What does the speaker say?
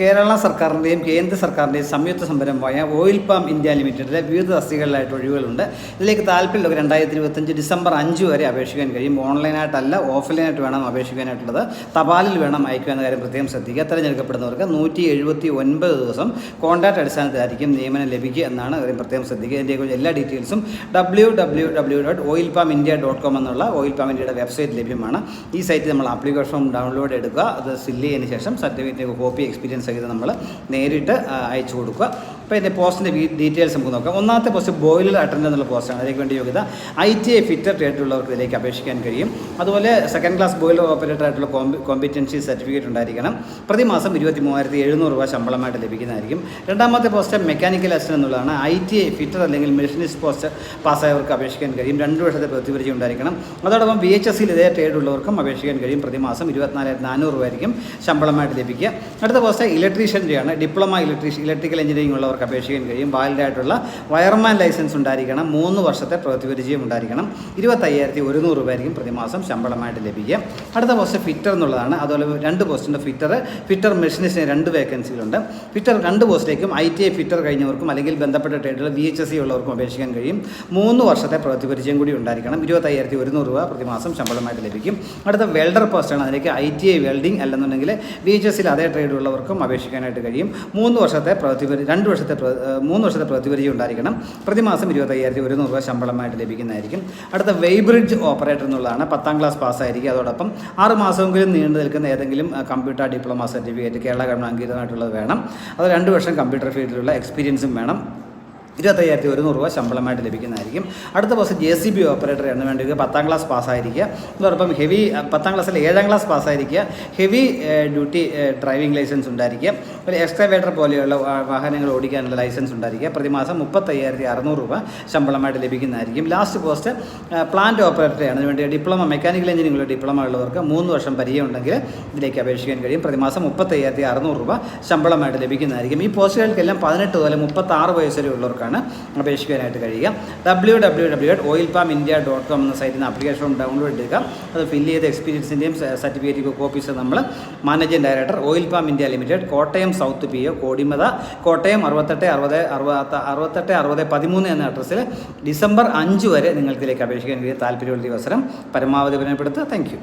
കേരള സർക്കാരിൻ്റെയും കേന്ദ്ര സർക്കാരിൻ്റെയും സംയുക്ത സംരംഭമായ ഓയിൽ പാം ഇന്ത്യ ലിമിറ്റഡിലെ വിവിധ തസ്തികകളിലായിട്ട് ഒഴിവുകളുണ്ട്. ഇതിലേക്ക് താല്പര്യമുള്ളവർ 2025 ഡിസംബർ 5 വരെ അപേക്ഷിക്കാൻ കഴിയും. ഓൺലൈനായിട്ടല്ല, ഓഫ്ലൈനായിട്ട് വേണം അപേക്ഷിക്കാനായിട്ടുള്ളത്. തപാലിൽ വേണം അയക്കുക എന്ന കാര്യം പ്രത്യേകം ശ്രദ്ധിക്കുക. തിരഞ്ഞെടുക്കപ്പെടുന്നവർക്ക് 179 ദിവസം കോൺട്രാക്ട് അടിസ്ഥാനത്തിലായിരിക്കും നിയമനം ലഭിക്കുക എന്നാണ് കാര്യം പ്രത്യേകം ശ്രദ്ധിക്കുക. ഇതിൻ്റെക്കുറിച്ച് എല്ലാ ഡീറ്റെയിൽസും www.oilpalmindia.com എന്നുള്ള ഓയിൽ പാം ഇന്ത്യയുടെ വെബ്സൈറ്റ് ലഭ്യമാണ്. ഈ സൈറ്റിൽ നമ്മൾ ആപ്ലിക്കേഷൻ ഫോം ഡൗൺലോഡ് എടുക്കുക, അത് ഫില്ല് ചെയ്തതിന് ശേഷം സർട്ടിഫിക്കറ്റ് കോപ്പി എക്സ്പീരിയൻസ് സഹിതം നമ്മൾ നേരിട്ട് അയച്ചു കൊടുക്കുക. അപ്പോൾ ഇതിൻ്റെ പോസ്റ്റിൻ്റെ ഡീറ്റെയിൽസ് നമുക്ക് നോക്കാം. ഒന്നാമത്തെ പോസ്റ്റ് ബോയിലർ അറ്റൻഡർ എന്നുള്ള പോസ്റ്റാണ്. അതിലേക്ക് വേണ്ടി യോഗ്യത ITI ഫിറ്റർ ട്രേഡുള്ളവർക്ക് ഇതിലേക്ക് അപേക്ഷിക്കാൻ കഴിയും. അതുപോലെ സെക്കൻഡ് ക്ലാസ് ബോയിലർ ഓപ്പറേറ്റർ ആയിട്ടുള്ള കോമ്പിറ്റൻസി സർട്ടിഫിക്കറ്റ് ഉണ്ടായിരിക്കണം. പ്രതിമാസം 23,700 രൂപ ശമ്പളമായിട്ട് ലഭിക്കുന്നതായിരിക്കും. രണ്ടാമത്തെ പോസ്റ്റ് മെക്കാനിക്കൽ അസിസ്റ്റൻ്റ് എന്നുള്ളതാണ്. ITI ഫിറ്റർ അല്ലെങ്കിൽ മെഷീനിസ്റ്റ് പോസ്റ്റ് പാസ്സായവർക്ക് അപേക്ഷിക്കാൻ കഴിയും. 2 വർഷത്തെ പ്രതിപരിചയം ഉണ്ടായിരിക്കണം. അതോടൊപ്പം VHSയിൽ ഇതേ ട്രേഡുള്ളവർക്കും അപേക്ഷിക്കാൻ കഴിയും. പ്രതിമാസം 24,400 രൂപ ആയിരിക്കും ശമ്പളമായിട്ട് ലഭിക്കുക. അടുത്ത പോസ്റ്റ് ഇലക്ട്രീഷ്യൻ്റെയാണ്. ഡിപ്ലോമ ഇലക്ട്രിക്കൽ എഞ്ചിനീയറിംഗ് ഉള്ളവർക്ക് അപേക്ഷിക്കാൻ കഴിയും. വാലിഡ് ആയിട്ടുള്ള വയർമാൻ ലൈസൻസ് ഉണ്ടായിരിക്കണം. 3 വർഷത്തെ പ്രതിപരിചയം ഉണ്ടായിരിക്കണം. 25,100 രൂപ ആയിരിക്കും പ്രതിമാസം ശമ്പളമായിട്ട് ലഭിക്കുക. അടുത്ത പോസ്റ്റ് ഫിറ്റർ എന്നുള്ളതാണ്. അതുപോലെ 2 പോസ്റ്റുണ്ട്. ഫിറ്റർ മെഷീനിസ്റ്റിന് 2 വേക്കൻസികളുണ്ട്. ഫിറ്റർ 2 പോസ്റ്റിലേക്കും ITI ഫിറ്റർ കഴിഞ്ഞവർക്കും അല്ലെങ്കിൽ ബന്ധപ്പെട്ട ട്രേഡുകൾ VHSE ഉള്ളവർക്കും അപേക്ഷിക്കാൻ കഴിയും. 3 വർഷത്തെ പ്രതിപരിചയം കൂടി ഉണ്ടായിരിക്കണം. 25,100 രൂപ പ്രതിമാസം ശമ്പളമായിട്ട് ലഭിക്കും. അടുത്ത വെൽഡർ പോസ്റ്റാണ്. അതിലേക്ക് ITI വെൽഡിംഗ് അല്ലെന്നുണ്ടെങ്കിൽ VHSയിൽ അതേ ട്രേഡ് ഉള്ളവർക്കും അപേക്ഷിക്കാനായിട്ട് കഴിയും. 3 വർഷത്തെ പ്രതിപരിചയം ഉണ്ടായിരിക്കണം. പ്രതിമാസം 25,100 രൂപ ശമ്പളമായിട്ട് ലഭിക്കുന്നതായിരിക്കും. അടുത്ത വെയ്ബ്രിഡ്ജ് ഓപ്പറേറ്റർ എന്നുള്ളതാണ്. 10ാം ക്ലാസ് പാസ്സായിരിക്കും. അതോടൊപ്പം 6 മാസമെങ്കിലും നീണ്ടു നിൽക്കുന്ന ഏതെങ്കിലും computer diploma certificate Kerala government അംഗീകൃതമായിട്ടുള്ളത് വേണം. അത് 2 വർഷം കമ്പ്യൂട്ടർ ഫീൽഡിലുള്ള എക്സ്പീരിയൻസും വേണം. 25,100 രൂപ ശമ്പളമായിട്ട് ലഭിക്കുന്നതായിരിക്കും. അടുത്ത പോസ്റ്റ് JCB ഓപ്പറേറ്റർ എന്ന് വേണ്ടി 10ാം ക്ലാസ് പാസ്സായിരിക്കുക. അതോടൊപ്പം 10ാം ക്ലാസ്സിൽ 7ാം ക്ലാസ് പാസ്സായിരിക്കുക. ഹെവി ഡ്യൂട്ടി ഡ്രൈവിംഗ് ലൈസൻസ് ഉണ്ടായിരിക്കുക. ഒരു എക്സ്കവേറ്റർ പോലെയുള്ള വാഹനങ്ങൾ ഓടിക്കാനുള്ള ലൈസൻസ് ഉണ്ടായിരിക്കുക. പ്രതിമാസം 35,600 രൂപ ശമ്പളമായിട്ട് ലഭിക്കുന്നതായിരിക്കും. ലാസ്റ്റ് പോസ്റ്റ് പ്ലാന്റ് ഓപ്പറേറ്ററാണ്. അതിനുവേണ്ടി ഡിപ്ലോമ മെക്കാനിക്കൽ എഞ്ചിനീയറിംഗിലുള്ള ഡിപ്ലോമ ഉള്ളവർക്ക് 3 വർഷം പരിചയം ഉണ്ടെങ്കിൽ ഇതിലേക്ക് അപേക്ഷിക്കാൻ കഴിയും. പ്രതിമാസം 35,600 രൂപ ശമ്പളമായിട്ട് ലഭിക്കുന്നതായിരിക്കും. ഈ പോസ്റ്റുകൾക്കെല്ലാം 18 മുതൽ 36 വയസ്സ് വരെ ഉള്ളവർക്കാണ് അപേക്ഷിക്കാനായിട്ട് കഴിയുക. www.oilpalmindia.com എന്ന സൈറ്റിൽ നിന്ന് ആപ്ലിക്കേഷൻ ഫോം ഡൗൺലോഡ് എടുക്കുക. അത് ഫില്ല് ചെയ്ത എക്സ്പീരിയൻസിൻ്റെയും സർട്ടിഫിക്കറ്റ് കോപ്പീസ് നമ്മൾ managing director oil palm India limited, Kottayam south PO Kodimatha, Kottayam 686013 എന്ന അഡ്രസ്സിൽ ഡിസംബർ 5 വരെ നിങ്ങൾക്ക് ഇതിലേക്ക് അപേക്ഷിക്കാൻ കഴിയും. താല്പര്യമുള്ള അവസരം പരമാവധി ഉപയോഗപ്പെടുത്തുക. Thank U.